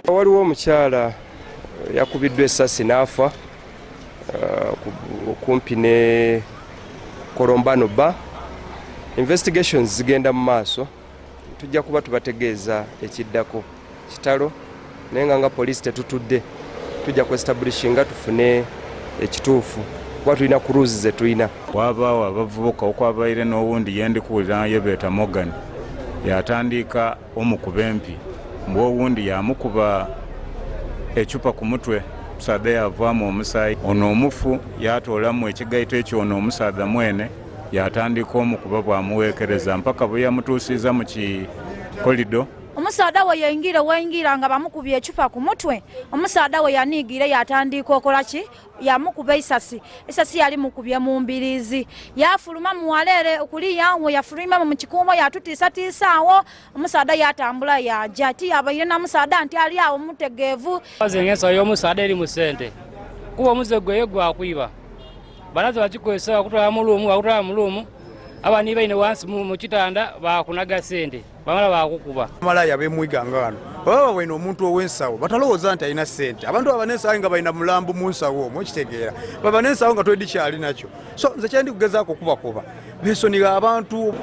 Waliwo omukyala yakubiddwa essasi n'afa kumpi ne Kolombano Bar. Investigations zigenda mu maaso, tujja kuba tubategeeza ekiddako kitalo naye nga poliisi tetutudde tujja kuestablishinga tufune ekituufu kuba tulina kuruuzi ze tulina. Wabaawo abavubuka okwabaire n'owundi yendikuwulira yebeeta Morgan yatandika omukuba empi mbwe owundi yamukuba ecupa ku mutwe omusaadha yavaamu omusaayi ono omufu yatoolamu ekigaito ekyo ono omusaadha mwene yatandika omukuba bwamuweekereza mpaka bwe yamutuusiza mu kikolido. Omusaadha we waingira nga bamukubye ecupa ku mutwe. Omusaadha we yaniigire yatandika okola ki? Yamukuba isasi yali mukubye mu mbirizi. Yafuluma muwalere okuliya we yafuluma mu kikumbo yatutiisa awo. Omusaadha yatambula yaja ati yabaire na musaadha nti ali awo mutegeevu. Azengesa y'omusaadha eri mu ssente kuba omuzego ye gwakwiba banaze bakikozesa okutwala mu luumu abani baine wansi mu kitanda bakunaga ssente bamala bakukuba malaya bemwiganga wano baba bwino omuntu owensawo batalowooza nti alina ssente abantu abanensawo nga balina mulambu mu nsawo omwo kitegeera baba nensawo nga twedi kyali nakyo so nze kyendi kugezaako kubakuba besoniga abantu